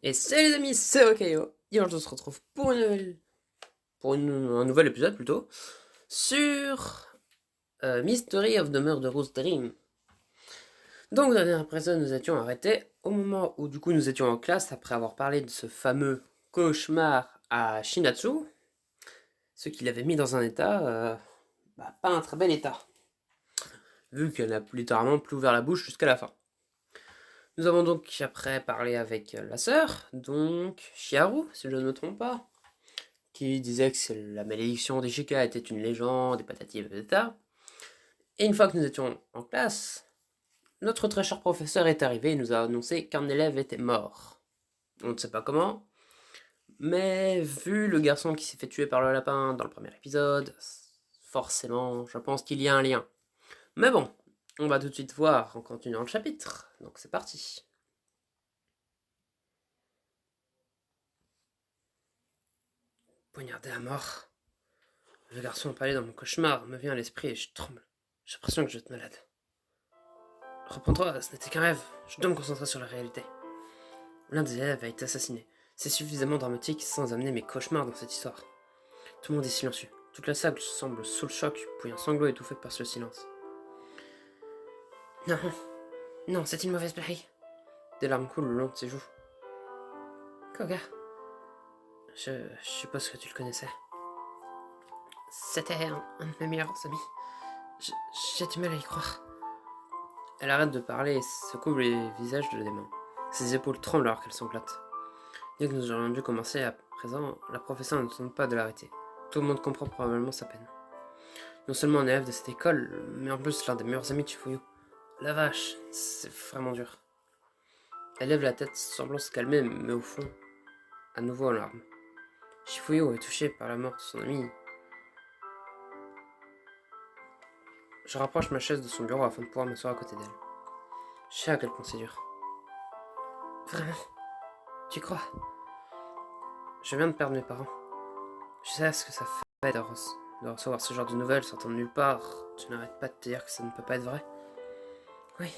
Et salut les amis, c'est Okayo. Et aujourd'hui on se retrouve pour un nouvel épisode plutôt sur Mystery of the Murderous Dream. Donc dans la dernière épisode nous étions arrêtés au moment où du coup nous étions en classe après avoir parlé de ce fameux cauchemar à Shinatsu, ce qui l'avait mis dans un état, pas un très bel état, vu qu'elle n'a littéralement plus ouvert la bouche jusqu'à la fin. Nous avons donc après parlé avec la sœur, donc Shiharu, si je ne me trompe pas, qui disait que la malédiction des Chica était une légende, et patati et patata. Et une fois que nous étions en classe, notre très cher professeur est arrivé et nous a annoncé qu'un élève était mort. On ne sait pas comment, mais vu le garçon qui s'est fait tuer par le lapin dans le premier épisode, forcément, je pense qu'il y a un lien. Mais bon, on va tout de suite voir en continuant le chapitre, donc c'est parti. Poignardé à mort. Le garçon empalé dans mon cauchemar me vient à l'esprit et je tremble. J'ai l'impression que je vais être malade. Reprends-toi, ce n'était qu'un rêve. Je dois me concentrer sur la réalité. L'un des élèves a été assassiné. C'est suffisamment dramatique sans amener mes cauchemars dans cette histoire. Tout le monde est silencieux. Toute la salle semble sous le choc, puis un sanglot étouffé par ce silence. Non, non, c'est une mauvaise blague. Des larmes coulent le long de ses joues. Koga, je suppose que tu le connaissais. C'était un de mes meilleurs amis. J'ai du mal à y croire. Elle arrête de parler et se couvre les visages de des mains. Ses épaules tremblent alors qu'elle sanglote. Dès que nous aurions dû commencer à présent, la professeure ne tente pas de l'arrêter. Tout le monde comprend probablement sa peine. Non seulement un élève de cette école, mais en plus l'un des meilleurs amis de Chifuyu. La vache, c'est vraiment dur. Elle lève la tête, semblant se calmer, mais au fond, à nouveau en larmes. Chifuyu est touché par la mort de son ami. Je rapproche ma chaise de son bureau afin de pouvoir m'asseoir à côté d'elle. Je sais à quel point c'est dur. Vraiment, tu crois? Je viens de perdre mes parents. Je sais ce que ça fait de recevoir ce genre de nouvelles sortant de nulle part. Tu n'arrêtes pas de te dire que ça ne peut pas être vrai. Oui,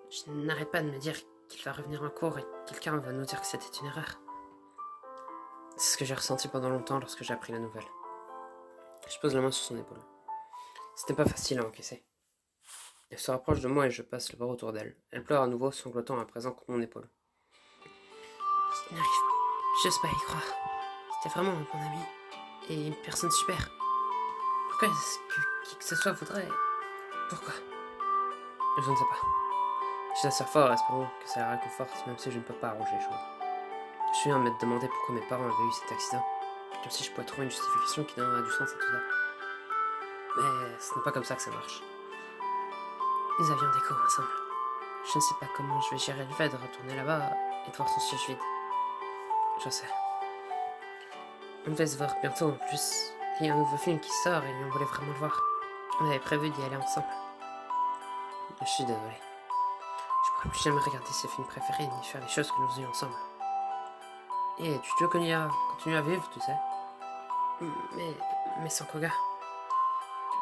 je n'arrête pas de me dire qu'il va revenir en cours et que quelqu'un va nous dire que c'était une erreur. C'est ce que j'ai ressenti pendant longtemps lorsque j'ai appris la nouvelle. Je pose la main sur son épaule. C'était pas facile à encaisser. Elle se rapproche de moi et je passe le bras autour d'elle. Elle pleure à nouveau, sanglotant à présent contre mon épaule. Je n'arrive juste pas à y croire. C'était vraiment un bon ami et une personne super. Pourquoi est-ce que qui que ce soit voudrait... Pourquoi? Je ne sais pas. Je la serre fort, espérant que ça la réconforte, même si je ne peux pas arranger les choses. Je viens de me demander pourquoi mes parents avaient eu cet accident, comme si je pouvais trouver une justification qui donnerait du sens à tout ça. Mais ce n'est pas comme ça que ça marche. Nous avions des cours ensemble. Je ne sais pas comment je vais gérer le fait de retourner là-bas et de voir son siège vide. Je sais. On devait se voir bientôt en plus. Il y a un nouveau film qui sort et on voulait vraiment le voir. On avait prévu d'y aller ensemble. Je suis désolé. Je pourrais plus jamais regarder ses films préférés ni faire les choses que nous faisions ensemble. Et tu veux continuer à vivre, tu sais. Mais, mais sans Koga.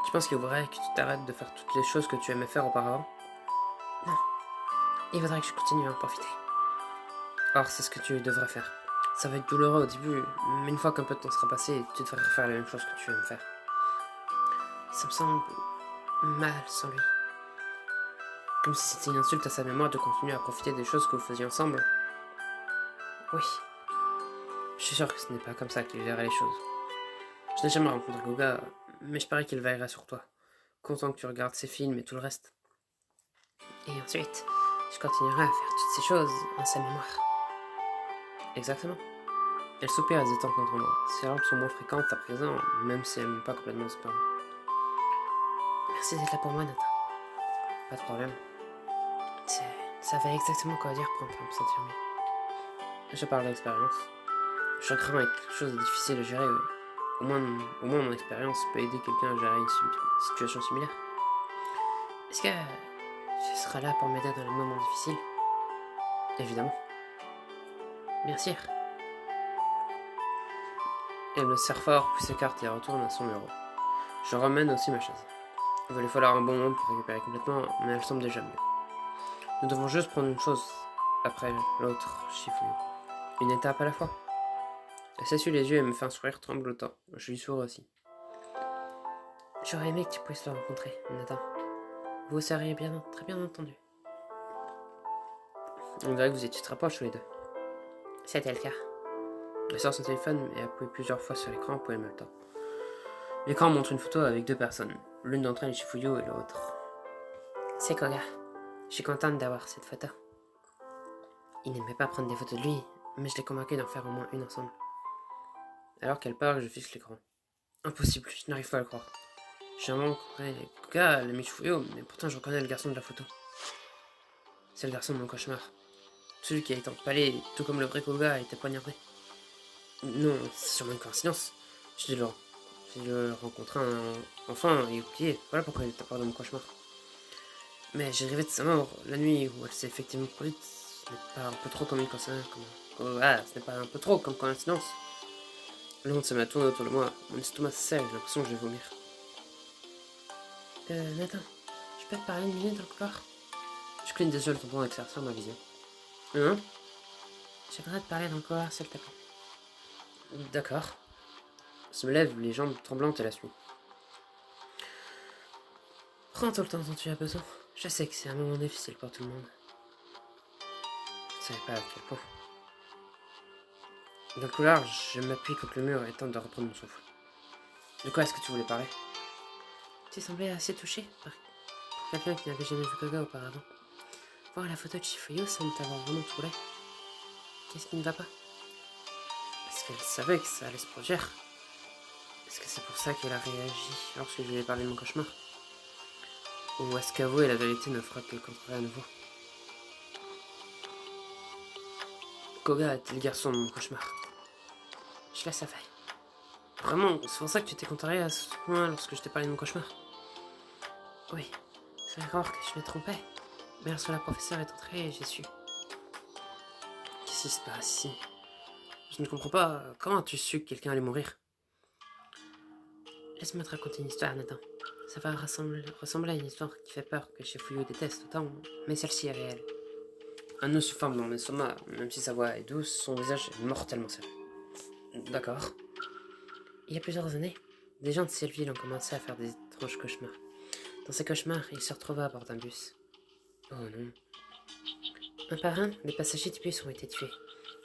Tu penses qu'il faudrait que tu t'arrêtes de faire toutes les choses que tu aimais faire auparavant? Non. Il faudrait que je continue à en profiter. Or, c'est ce que tu devrais faire. Ça va être douloureux au début, mais une fois qu'un peu de temps sera passé, tu devrais refaire la même chose que tu aimes faire. Ça me semble mal sans lui. Comme si c'était une insulte à sa mémoire de continuer à profiter des choses que vous faisiez ensemble. Oui. Je suis sûr que ce n'est pas comme ça qu'il verrait les choses. Je n'ai jamais rencontré Koga, mais je parie qu'il veillera sur toi. Content que tu regardes ses films et tout le reste. Et ensuite, je continuerai à faire toutes ces choses en sa mémoire. Exactement. Elle soupire et hésitant contre moi. Ses larmes sont moins fréquentes à présent, même si elles n'ont pas complètement disparu. Merci d'être là pour moi, Nathan. Pas de problème. Ça va exactement quoi dire pour me faire me sentir mieux. Je parle d'expérience. Le chagrin est quelque chose de difficile à gérer. Au moins mon expérience peut aider quelqu'un à gérer une situation similaire. Est-ce que tu seras là pour m'aider dans les moments difficiles? Évidemment. Bien sûr. Elle me serre fort, puis s'écarte et retourne à son bureau. Je ramène aussi ma chaise. Il va lui falloir un bon moment pour récupérer complètement, mais elle semble déjà mieux. Nous devons juste prendre une chose après l'autre, Shifuyu. une étape à la fois. Elle s'essuie les yeux et me fait un sourire tremblotant. Je lui souris aussi. J'aurais aimé que tu puisses le rencontrer, Nathan. Vous seriez très bien entendu. On dirait que vous étiez très proches tous les deux. C'était le cas. Elle sort son téléphone et appuie plusieurs fois sur l'écran pour aimer le temps. L'écran montre une photo avec deux personnes. L'une d'entre elles est Shifuyo et l'autre. C'est Koga. Je suis contente d'avoir cette photo. Il n'aimait pas prendre des photos de lui, mais je l'ai convaincu d'en faire au moins une ensemble. Alors qu'elle parle, je fixe l'écran. Impossible, je n'arrive pas à le croire. J'ai vraiment rencontré Koga, l'ami Shifuyo, mais pourtant je reconnais le garçon de la photo. C'est le garçon de mon cauchemar. Celui qui a été empalé, tout comme le vrai Koga a été poignardé. Non, c'est sûrement une coïncidence. J'ai dû le rencontrer enfin et oublier. Voilà pourquoi il était apparu dans mon cauchemar. Mais j'ai rêvé de sa mort la nuit où elle s'est effectivement produite. Ce n'est pas un peu trop comme une coïncidence. Ce n'est pas un peu trop comme coïncidence. Le monde se met à tourner autour de moi. Mon estomac serre, j'ai l'impression que je vais vomir. Nathan, je peux te parler une minute dans le couloir? Je cligne des yeux le tampon d'exercer ma vision. Hein? J'aimerais te parler dans le couloir, s'il te plaît. D'accord. Je me lève, les jambes tremblantes et la suis. Prends tout le temps dont tu as besoin. Je sais que c'est un moment difficile pour tout le monde. Je ne savais pas à quel point. Dans le couloir, je m'appuie contre le mur et tente de reprendre mon souffle. De quoi est-ce que tu voulais parler? Tu semblais assez touché par quelqu'un qui n'avait jamais vu Koga auparavant. Voir la photo de Shifuyo semble t'avoir vraiment troublé. Qu'est-ce qui ne va pas? Est-ce qu'elle savait que ça allait se produire? Est-ce que c'est pour ça qu'elle a réagi lorsque je lui ai parlé de mon cauchemar? Ou est-ce qu'avouer la vérité ne fera que le contraire à nouveau? Koga était le garçon de mon cauchemar. Je la savais. Vraiment, c'est pour ça que tu t'es contrarié à ce point lorsque je t'ai parlé de mon cauchemar? Oui, c'est rare que je me trompais. Mais lorsque la professeure est entrée, j'ai su. Qu'est-ce qui se passe ici? Je ne comprends pas. Comment as-tu su que quelqu'un allait mourir? Laisse-moi te raconter une histoire, Nathan. Ça va ressembler à une histoire qui fait peur, que Shifuyo déteste autant, mais celle-ci est réelle. Un nœud se forme dans mon estomac, même si sa voix est douce, son visage est mortellement sérieux. D'accord. Il y a plusieurs années, des gens de cette ville ont commencé à faire des étranges cauchemars. Dans ces cauchemars, ils se retrouvaient à bord d'un bus. Oh non. Un par un, les passagers du bus ont été tués.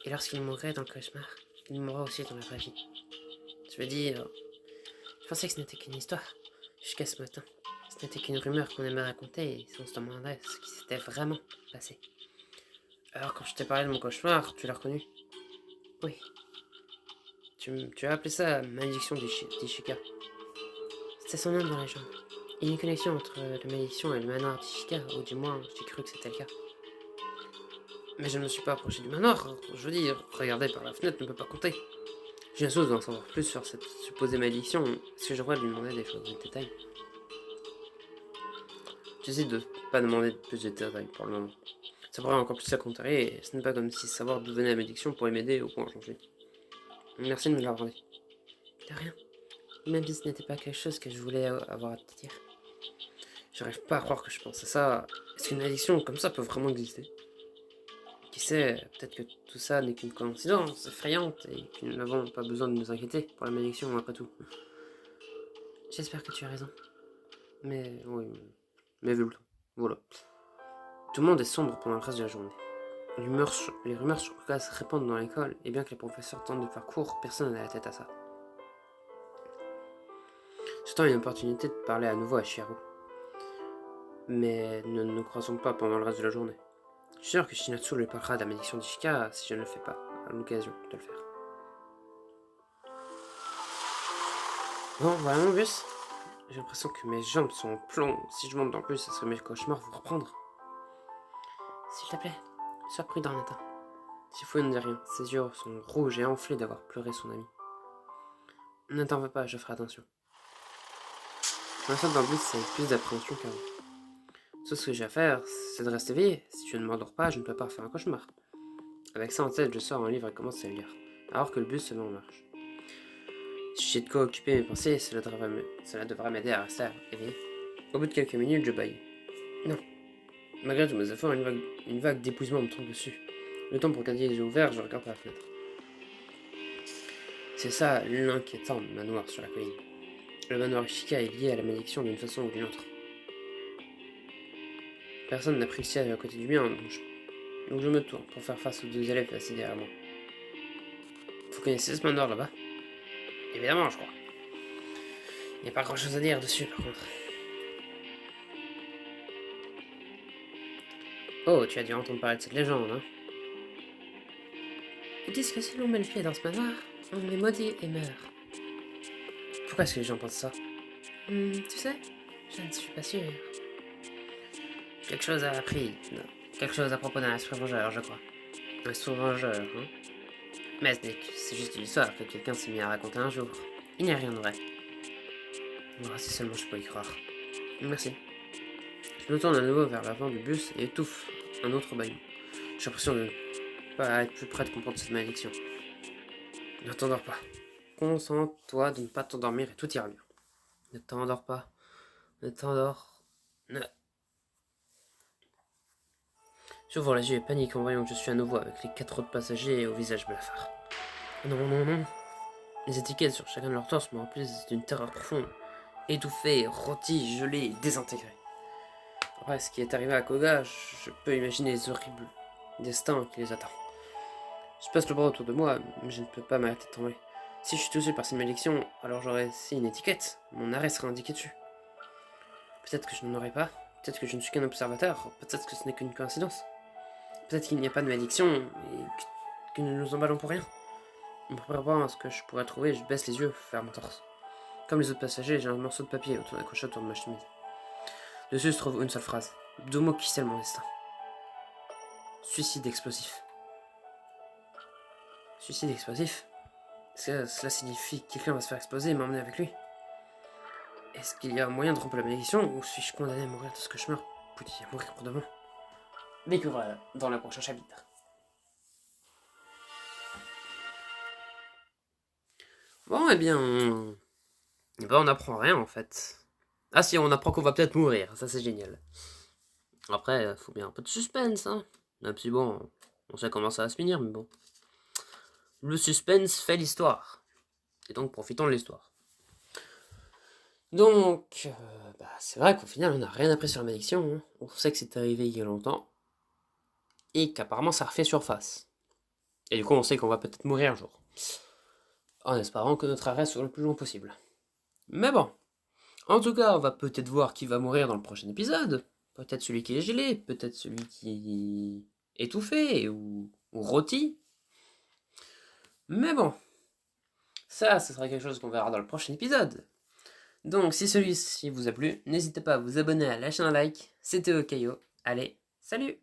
Et lorsqu'ils mourraient dans le cauchemar, ils mourraient aussi dans la vraie vie. Je veux dire, je pensais que ce n'était qu'une histoire, jusqu'à ce matin. Ce n'était qu'une rumeur qu'on aimait raconter et on se demandait ce qui s'était vraiment passé. Alors quand je t'ai parlé de mon cauchemar, tu l'as reconnu? Oui. Tu as appelé ça malédiction d'Ishika. C'était son nom dans la légende. Il y a une connexion entre la malédiction et le manoir d'Ishika, ou du moins j'ai cru que c'était le cas. Mais je ne me suis pas approché du manoir, je veux dire, regarder par la fenêtre ne peut pas compter. J'ai la d'en savoir plus sur cette supposée malédiction, est-ce que je devrais lui demander des choses de détails? J'essaie de pas demander plus de détails pour le moment. Ça pourrait encore plus à contrarier, et ce n'est pas comme si savoir d'où venait la malédiction pourrait m'aider au point j'en suis. Merci de me l'avoir dit. De rien. Même si ce n'était pas quelque chose que je voulais avoir à te dire. J'arrive pas à croire que je pense à ça. Est-ce qu'une addiction comme ça peut vraiment exister? Qui sait, peut-être que tout ça n'est qu'une coïncidence effrayante et que nous n'avons pas besoin de nous inquiéter pour la malédiction après tout. J'espère que tu as raison. Mais oui, mais vu le temps. Voilà. Tout le monde est sombre pendant le reste de la journée. Les rumeurs sur Kuka se répandent dans l'école et bien que les professeurs tentent de faire court, personne n'a la tête à ça. J'attends une opportunité de parler à nouveau à Shiharu. Mais nous ne nous croisons pas pendant le reste de la journée. Je suis sûr que Shinatsu lui parlera de la malédiction d'Ishika si je ne le fais pas, à l'occasion de le faire. Bon, voilà mon bus. J'ai l'impression que mes jambes sont en plomb. Si je monte dans le bus, ça serait mes cauchemars vont reprendre. S'il te plaît, sois prudent, Nathan. Shifuyo ne dit rien. Ses yeux sont rouges et enflés d'avoir pleuré son ami. Ne t'en veux pas, je ferai attention. Ma saute dans le bus, c'est avec plus d'appréhension qu'avant. Tout ce que j'ai à faire, c'est de rester éveillé. Si je ne m'endors pas, je ne peux pas faire un cauchemar. Avec ça en tête, je sors un livre et commence à lire, alors que le bus se met en marche. Si j'ai de quoi occuper mes pensées, cela devrait m'aider à rester éveillé. Au bout de quelques minutes, je bâille. Non. Malgré tous mes efforts, une vague d'épuisement me tombe dessus. Le temps pour garder les yeux ouverts, je regarde par la fenêtre. C'est ça l'inquiétant manoir sur la colline. Le manoir Ishika est lié à la malédiction d'une façon ou d'une autre. Personne n'a pris le siège à côté du mien, donc je me tourne pour faire face aux 2 élèves assis derrière moi. Vous connaissez ce manoir là-bas? Évidemment, je crois. Il n'y a pas grand chose à dire dessus par contre. Oh, tu as dû entendre parler de cette légende, hein? Ils disent que si l'on met le pied dans ce manoir, on est maudit et meurt. Pourquoi est-ce que les gens pensent ça? Tu sais, je ne suis pas sûre. Quelque chose a appris. Non. Quelque chose à propos d'un esprit vengeur, je crois. Un esprit vengeur, hein? Mais c'est juste une histoire que quelqu'un s'est mis à raconter un jour. Il n'y a rien de vrai. Oh, si seulement je peux y croire. Merci. Je me tourne à nouveau vers l'avant du bus et étouffe un autre bâillement. J'ai l'impression de ne pas être plus près de comprendre cette malédiction. Ne t'endors pas. Concentre-toi de ne pas t'endormir et tout ira bien. Ne t'endors pas. Ne t'endors. Ne. J'ouvre les yeux et panique en voyant que je suis à nouveau avec les 4 autres passagers au visage blafard. Non, non, non. Les étiquettes sur chacun de leurs torses me remplissent d'une terreur profonde. Étouffé, rôti, gelé et désintégré. Après ce qui est arrivé à Koga, je peux imaginer les horribles destins qui les attendent. Je passe le bras autour de moi, mais je ne peux pas m'arrêter de trembler. Si je suis touché par cette malédiction, alors j'aurais ici une étiquette. Mon arrêt serait indiqué dessus. Peut-être que je n'en aurais pas. Peut-être que je ne suis qu'un observateur. Peut-être que ce n'est qu'une coïncidence. Peut-être qu'il n'y a pas de malédiction et que nous nous emballons pour rien. En préparant à ce que je pourrais trouver, je baisse les yeux vers mon torse. Comme les autres passagers, j'ai un morceau de papier accroché autour de ma chemise. Dessus se trouve une seule phrase. 2 mots qui scellent mon destin. Suicide explosif. Suicide explosif? Est-ce que cela signifie que quelqu'un va se faire exploser et m'emmener avec lui? Est-ce qu'il y a moyen de rompre la malédiction ou suis-je condamné à mourir de ce que je meurs? Puis à mourir pour demain. Découvre dans le prochain chapitre. Bon, eh bien, on n'apprend rien en fait. Ah si, on apprend qu'on va peut-être mourir, ça c'est génial. Après, faut bien un peu de suspense, hein. Même si bon, on sait comment ça va se finir, mais bon. Le suspense fait l'histoire. Et donc profitons de l'histoire. Donc, c'est vrai qu'au final, on n'a rien appris sur la malédiction. Hein. On sait que c'est arrivé il y a longtemps. Et qu'apparemment, ça refait surface. Et du coup, on sait qu'on va peut-être mourir un jour. En espérant que notre arrêt soit le plus long possible. Mais bon. En tout cas, on va peut-être voir qui va mourir dans le prochain épisode. Peut-être celui qui est gelé, peut-être celui qui est étouffé ou rôti. Mais bon. Ça, ce sera quelque chose qu'on verra dans le prochain épisode. Donc, si celui-ci vous a plu, n'hésitez pas à vous abonner, à lâcher un like. C'était Okayo. Allez, salut!